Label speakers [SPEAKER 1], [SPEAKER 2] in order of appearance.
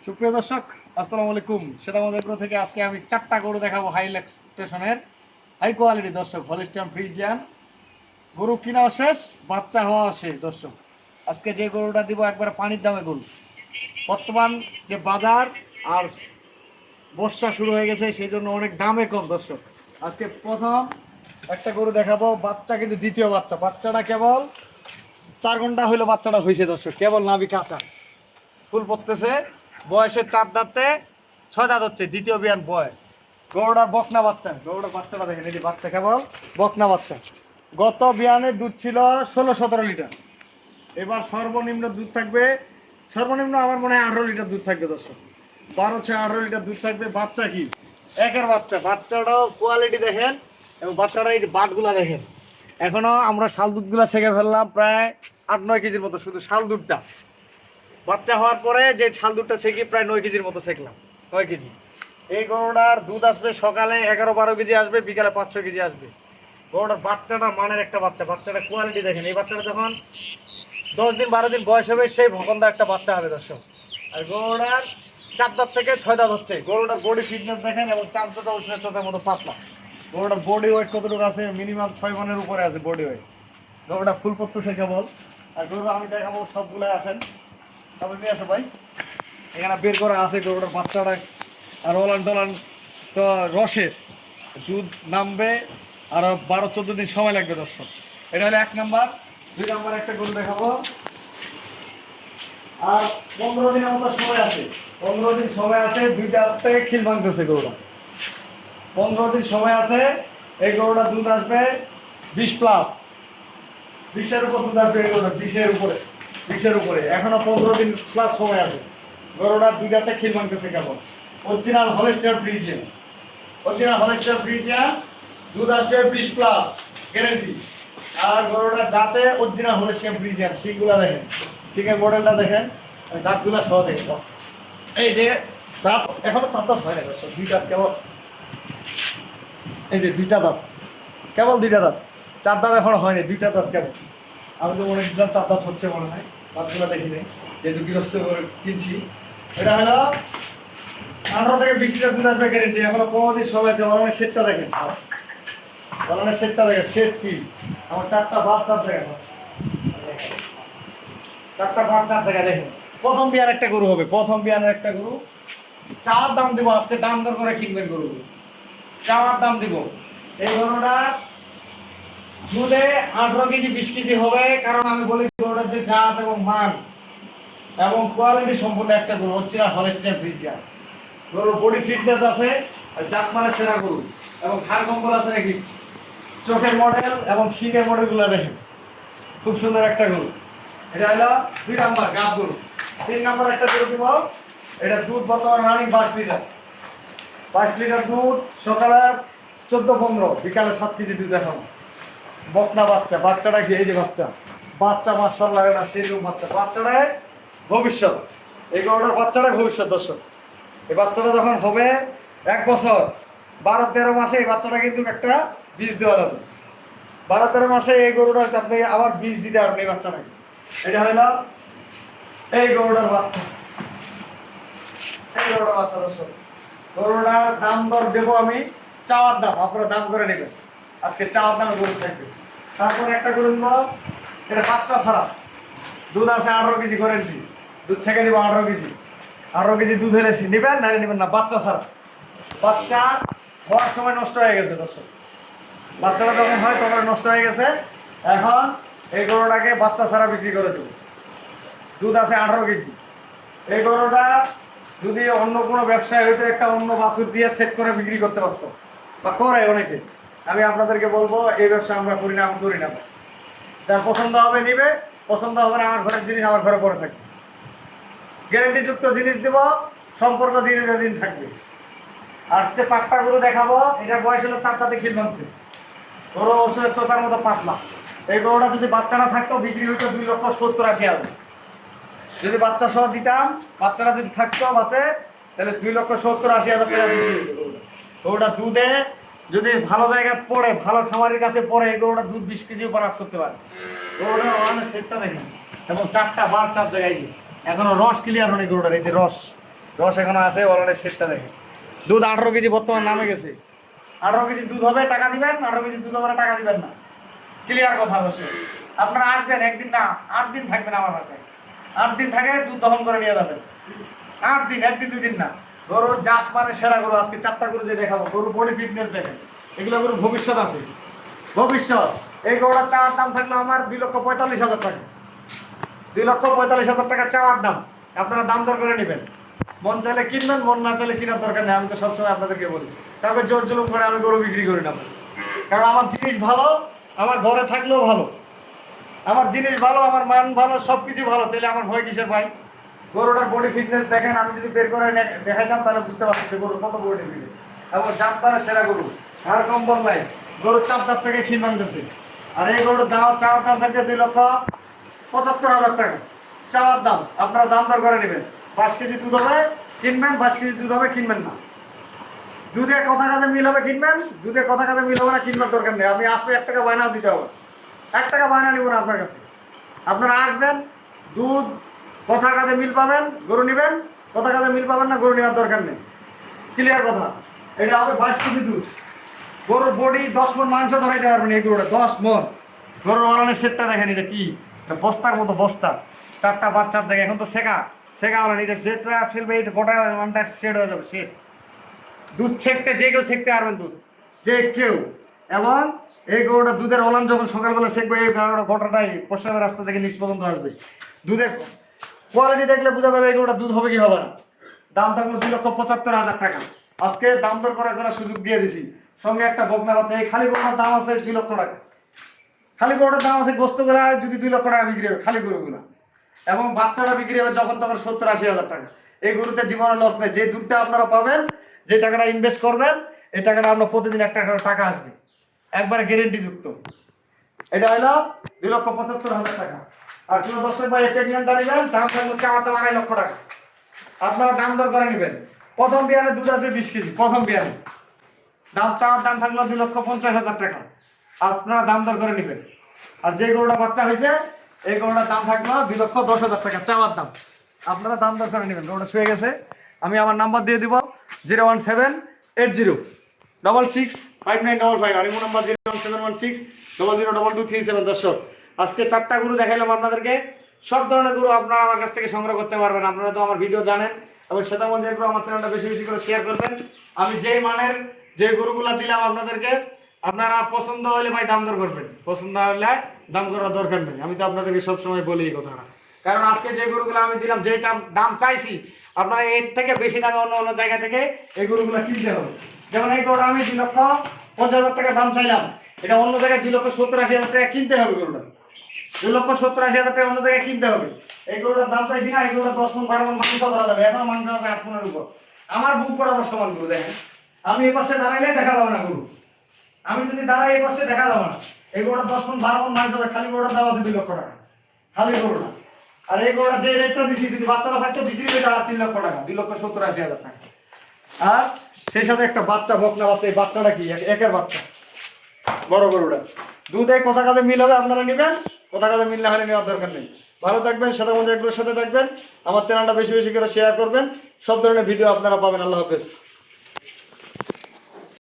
[SPEAKER 1] সুপ্রিয় দর্শক, আসসালামু আলাইকুম। সেতামদেরপুর থেকে আজকে আমি 4টা গরু দেখাবো হাই ল্যাকটেশনের হাই কোয়ালিটি দর্শক, হলিস্টাইন ফ্রিজিয়ান। গরু কিনাও শেষ, বাচ্চা হওয়াও শেষ দর্শক। আজকে যে গরুটা দিব একবারে পানির দামে গরু। বর্তমান যে বাজার আর বর্ষা শুরু হয়ে গেছে, সেই জন্য অনেক দামে কম দর্শক। আজকে প্রথম একটা গরু দেখাবো, বাচ্চা কিন্তু দ্বিতীয় বাচ্চা। বাচ্চাটা কেবল 4 ঘন্টা হইলো বাচ্চাটা হয়েছে দর্শক, কেবল নাভি কাঁচা, ফুল পড়তেছে। বয়সের 4 দাঁতে 6 দাঁত হচ্ছে, দ্বিতীয় বিয়ান বয়। গরুটার বকনা বাচ্চা, গরুটার বাচ্চাটা দেখেন, এই যে বাচ্চা কেবল বকনা বাচ্চা। গত বিয়ানে দুধ ছিল 16-17 লিটার। এবার সর্বনিম্ন দুধ থাকবে, সর্বনিম্ন আমার মনে হয় 18 লিটার দুধ থাকবে দর্শক। 12-18 লিটার দুধ থাকবে। বাচ্চা কি একের বাচ্চা, বাচ্চাটাও কোয়ালিটি দেখেন, এবং বাচ্চাটা এই বাটগুলা দেখেন। এখনো আমরা শাল দুধগুলা ছেঁকে ফেললাম প্রায় 8-9 কেজির মতো, শুধু শাল দুধটা। বাচ্চা হওয়ার পরে যে ছাল দুধটা ছেঁকি প্রায় 9 কেজির মতো ছেঁকলাম, 9 কেজি। এই গরুটার দুধ আসবে সকালে 11-12 কেজি আসবে, বিকালে 5-6 কেজি আসবে। গরুটার বাচ্চাটা মানের একটা বাচ্চা, বাচ্চাটা কোয়ালিটি দেখেন। এই বাচ্চাটা যখন 10-12 দিন বয়স হবে, সেই ভকন্দা একটা বাচ্চা হবে দর্শক। আর গরুটার 4 দাঁত থেকে 6 দাঁত হচ্ছে। গরুটার বডি ফিটনেস দেখেন, এবং চামচটা উষ্ণতার মতো পাতলা। গরুটার বডি ওয়েট কতটুকু আছে? মিনিমাম 6 মনের উপরে আছে বডি ওয়েট। গরুটা ফুল পড়তেছে কেবল। আর গরু আমি দেখাবো, সবগুলো আসেন, তবে নিয়ে আসো ভাই। এখানে বের করা আছে গরুটার বাচ্চাটা। আর ওলান টলান তো রসের দুধ নামবে, আরো 12-14 দিন সময় লাগবে দর্শক। এটা হলো 1 নাম্বার। 2 নাম্বার একটা গরু দেখাবো, আর 15 দিনের মতো সময় আছে। 15 দিন সময় আছে, 2টা থেকে খিল ভাঙতেছে গরুটা। 15 দিন সময় আছে। এই গরুটা দুধ আসবে 20+, 20-এর উপর দুধ আসবে। এই গরুটা 20-এর উপরে এখনো 15 দিন প্লাস সময় আছে। গরুটার 2টাতে খিল ভাঙতেছে কেবল। Original Holstein Friesian, original Holstein Friesian. দুধ আসবে 20+ গ্যারেন্টি। আর গরুটা যাতে অরিজিনাল হলিস্টাইন ফ্রিজিয়ান। শিংগুলা দেখেন, শিংয়ের মডেলটা দেখেন, দাঁতগুলা সহ দেখেন। এই যে দাঁত এখনো 4 দাঁত হয় না দর্শক, 2 দাঁত কেবল। এই যে 2টা দাঁত, কেবল 2টা দাঁত, 4 দাঁত এখনো হয়নি, 2টা দাঁত কেবল। আমি তো মনে করছিলাম 4 দাঁত হচ্ছে মনে হয়, দাঁতগুলো দেখি নেই, যেহেতু গৃহস্থ করে কিনছি। এটা হলো 18 থেকে 20 লিটার দুধ আসবে গ্যারেন্টি। এখনো 15 দিন সময় আছে। ওলানের সেটটা দেখেন, ওলানের সেটটা দেখেন। সেট কি আমার 4টা বাদ 4 জায়গা, 4টা বাদ 4 জায়গা দেখেন। প্রথম বিয়ার একটা গরু হবে, প্রথম বিয়ানের একটা গরু। চাওয়ার দাম দিব আজকে, দাম দর করে কিনবেন গরু, চাওয়ার দাম দিব। এই গরুটা দুধে 18 কেজি 20 কেজি হবে, কারণ আমি বলি গরুটার যে জাত এবং মান এবং কোয়ালিটি সম্পূর্ণ একটা গরু হচ্ছে না হলিস্টাইন ফ্রিজিয়ান। গরুর বডি ফিটনেস আছে, আর জাত মানের সেরা গরু, এবং ঘাড় কম্বল আছে নাকি। চোখের মডেল এবং শিঙের মডেলগুলো দেখেন, খুব সুন্দর একটা গরু। এটা হলো 2 নাম্বার গাব গরু। 3 নাম্বার একটা গরু দিব। এটা দুধ বর্তমান রানিং 22 লিটার, 22 লিটার দুধ। সকালে 14-15, বিকালে 7 কেজি দুধ। এখন বকনা বাচ্চা, বাচ্চাটা কি এই যে বাচ্চা, বাচ্চা মাশাআল্লাহ, এটা সেরকম বাচ্চা। বাচ্চাটাই ভবিষ্যৎ, এই গরুটার বাচ্চাটাই ভবিষ্যৎ দর্শক। এই বাচ্চাটা যখন হবে 1 বছর 12-13 মাসে, এই বাচ্চাটা কিন্তু একটা বীজ দেওয়া যাবে। 12-13 মাসে এই গরুটার আপনি আবার বীজ দিতে পারবেন এই বাচ্চাটাকে। এটা হইল এই গরুটার বাচ্চা, এই গরুটার বাচ্চা দর্শক। গরুটার দাম দর দেবো আমি, চাওয়ার দাম, আপনারা দাম করে নেবেন। আজকে চাওয়ার দামে গরু থাকবে। তারপরে একটা গরু দিব, এটা বাচ্চা ছাড়া, দুধ আছে 18 কেজি গ্যারেন্টি। দুধ ছেঁকে দিব 18 কেজি, 18 কেজি দুধ এনেছি, নেবেন না নেবেন না। বাচ্চা ছাড়া, বাচ্চা হওয়ার সময় নষ্ট হয়ে গেছে দর্শক। বাচ্চাটা যখন হয় তখন নষ্ট হয়ে গেছে। এখন এই গরুটাকে বাচ্চা ছাড়া বিক্রি করে দেবো। দুধ আছে 18 কেজি। এই গরুটা যদি অন্য কোনো ব্যবসায় হয়তো একটা অন্য বাছুর দিয়ে সেট করে বিক্রি করতে পারতো, বা করে অনেকে। আমি আপনাদেরকে বলবো, এই ব্যবসা আমরা করি না, আমি করি না। যার পছন্দ হবে নিবে, পছন্দ হবে না, আমার ঘরের জিনিস আমার ঘরে পড়ে থাকবে। গ্যারেন্টিযুক্ত জিনিস দেব, সম্পর্ক দিনের দিন থাকবে। আজকে 4টা গরু দেখাবো। এটার বয়স হলো 4 দাঁতে খিল ভাঙছে। গরু ওষুধের চোতার মতো পাতলা। এই গরুটা যদি বাচ্চাটা থাকতো বিক্রি হইতো 2,70,000-80,000। যদি বাচ্চা সহ দিতাম, বাচ্চাটা যদি থাকতো বাঁচে, তাহলে 2,70,000-80,000 টাকা বিক্রি হইতো গরুটা। গরুটা দুধে যদি ভালো জায়গায় পড়ে, ভালো খামারের কাছে পড়ে, এই গরুটা দুধ 20 কেজিও পারাস করতে পারে। গরুটার ওলানের সেটটা দেখেন, এবং 4টা বার 4 জায়গায়। এখনো রস ক্লিয়ার হয়নি গরুটার, এই যে রস, রস এখনো আছে, ওলানের শেডটা দেখেন। দুধ 18 কেজি বর্তমান নামে গেছে। 18 কেজি দুধ হবে টাকা দিবেন, 18 কেজি দুধ হবে না টাকা দিবেন না। ক্লিয়ার কথা অবশ্যই। আপনারা আসবেন একদিন না 8 দিন থাকবেন আমার বাসায়। 8 দিন থাকে দুধ দহন করে নিয়ে যাবেন। 8 দিন, একদিন দুদিন না। গরুর জাত মানে সেরা গরু। আজকে 4টা গরু যে দেখাবো, গরুর বডি ফিটনেস দেখেন। এগুলো গরুর ভবিষ্যৎ আছে, ভবিষ্যৎ। এই গরুটার চাওয়ার দাম থাকলো আমার 2,45,000 টাকা। 2,45,000 টাকা চাওয়ার দাম। আপনারা দাম দর করে নেবেন। মন চাইলে কিনবেন, মন না চাইলে কেনার দরকার নেই। আমি তো সবসময় আপনাদেরকে বলি, কাউকে জোর জুলুম করে আমি গরু বিক্রি করি না। কারণ আমার জিনিস ভালো, আমার ঘরে থাকলেও ভালো, আমার জিনিস ভালো, আমার মান ভালো, সব কিছু ভালো, তাহলে আমার ভয় কিসের ভাই? গরুটার বডি ফিটনেস দেখেন। আমি যদি বের করে দেখাইতাম তাহলে বুঝতে পারছি যে গরু কত বডি ফিটনেস। এবং জাতবারে সেরা গরু, আর কম্বল নাই। গরুর 4 দাঁত থেকে ক্ষীণ ভাঙতেছে। আর এই গরুর দাম চাওয়ার দাম থাকবে 2,75,000 টাকা চাওয়ার দাম। আপনারা দাম দর করে নেবেন। 5 কেজি দুধ হবে কিনবেন, 5 কেজি দুধ হবে কিনবেন না। দুধের কথা কাজে মিল হবে কিনবেন, দুধের কথা কাজে মিল হবে না কিনবার দরকার নেই। আমি আসলে 1 টাকা বায়নাও দিতে হবে, 1 টাকা বায়না নিব না আপনার কাছে। আপনারা আসবেন, দুধ কথা কাজে মিল পাবেন, গরু নেবেন। কথা কাজে মিল পাবেন না, গরু নেওয়ার দরকার নেই। ক্লিয়ার কথা। এটা হবে 22 কেজি দুধ। গরুর বডি 10 মণ মাংস ধরাইতে পারবেন এই গরুটা, 10 মণ। গরুর ওলানের সেটটা দেখেন, এটা কি বস্তার মতো বস্তা। 4টা বাচ্চার জায়গায় এখন তো শেখা ওলান। এটা যেটা ফেলবে এটা গোটা ওলানটা শেড হয়ে যাবে, শেড। দুধ ছেঁকতে যে কেউ ছেঁকতে পারবেন, দুধ যে কেউ। এবং এই গরুটা দুধের ওলান যখন সকালবেলা ছেঁকবে, এই গরুটা গোটাটাই প্রস্রাবের রাস্তা থেকে নিচ পর্যন্ত আসবে। দুধের কোয়ালিটি দেখলে বোঝা যাবে এই গরুটা দুধ হবে কি হবে না। দাম থাকলো 2,75,000 টাকা। আজকে দাম দর করার সুযোগ দিয়ে দিছি। সঙ্গে একটা বকনা বাচ্চা। এই খালি গরুটার দাম আছে 2 লক্ষ টাকা। খালি গরুটার দাম আছে, গোস্ত করে যদি 2 লক্ষ টাকা বিক্রি হবে খালি গরুগুলো। এবং বাচ্চাটা বিক্রি হবে যখন তখন 70-80,000 টাকা। এই গরুতে জীবনে লস নেই। যে দুধটা আপনারা পাবেন, যে টাকাটা ইনভেস্ট করবেন, এই টাকাটা আপনার প্রতিদিন 1 টাকা টাকা আসবে, একবারে গ্যারেন্টি যুক্ত। এটা হলো 2,75,000 টাকা। আর কোনো দর্শক ভাই প্রেগনেন্ট নেবেন, দাম থাকবে চাওয়ার দাম 2.5 লক্ষ টাকা। আপনারা দাম দর করে নেবেন। প্রথম বিয়ানে দুধ আসবে 20 কেজি, প্রথম বিয়ানে। দাম চাওয়ার দাম থাকলো 2,50,000 টাকা। আপনারা দাম দর করে নেবেন। আর যে গরুটা বাচ্চা হয়েছে, এই গরুটার দাম থাকলো 2,10,000 টাকা চাওয়ার দাম। আপনারা দাম দর করে নেবেন। গরুটা শুয়ে গেছে। আমি আমার নাম্বার দিয়ে দিব 01780665955। আর ইমো নাম্বার 01716002237। দর্শক, আজকে 4টা গরু দেখাইলাম আপনাদেরকে। সব ধরনের গরু আপনারা আমার কাছ থেকে সংগ্রহ করতে পারবেন। আপনারা তো আমার ভিডিও জানেন, এবং সেটা মধ্যে আমার চ্যানেলটা বেশি বেশি করে শেয়ার করবেন। আমি যেই মানের যে গরুগুলা দিলাম আপনাদেরকে, আপনারা পছন্দ হলে ভাই দাম দর করবেন, পছন্দ হলে দাম করার দরকার নেই। আমি তো আপনাদেরকে সবসময় বলি এই কথাটা। কারণ আজকে যে গরুগুলো আমি দিলাম, যে দাম চাইছি, আপনারা এর থেকে বেশি দামে অন্য অন্য জায়গা থেকে এই গরুগুলো কিনতে হবে। যেমন এই গরুটা আমি 2,50,000 টাকা দাম চাইলাম, এটা অন্য জায়গায় 2,70,80,000 টাকা কিনতে হবে। গরুটা 2,70,80,000 টাকা অন্য জায়গায় কিনতে হবে। এই গরুটার দাম চাইছি না, এই গরুটা 10 মণ 12 মণ মাংস ধরা যাবে। এখন মাংস আছে 8 মণের উপর। আমার বুক করাবার সমান গরু দেখেন। আমি এই পাশে দাঁড়াইলে দেখা যাবে না গরু। আমি যদি দাঁড়াই এই পাশে দেখা যাবে না। এই গরুটা 10 মণ 12 মণ মাংস আছে। খালি গরুটার দাম আছে 2 লক্ষ টাকা, খালি গরুটা। আর এই গরুটা যে রেটটা দিছি, যদি বাচ্চাটা থাকতো বিক্রি হইতো 3 লক্ষ টাকা, 2,70,80,000 টাকা। আর সেই সাথে একটা বাচ্চা, বকনা বাচ্চা। এই বাচ্চাটা কি একের বাচ্চা, বড় গরুটা। দুধে কথা কাজে মিল হবে, আপনারা নেবেন। কথা কাজে মিল না হলে নেওয়ার দরকার নেই। ভালো থাকবেন, সাথে মজা এগুলোর সাথে থাকবেন। আমার চ্যানেলটা বেশি বেশি করে শেয়ার করবেন। সব ধরনের ভিডিও আপনারা পাবেন। আল্লাহ হাফেজ।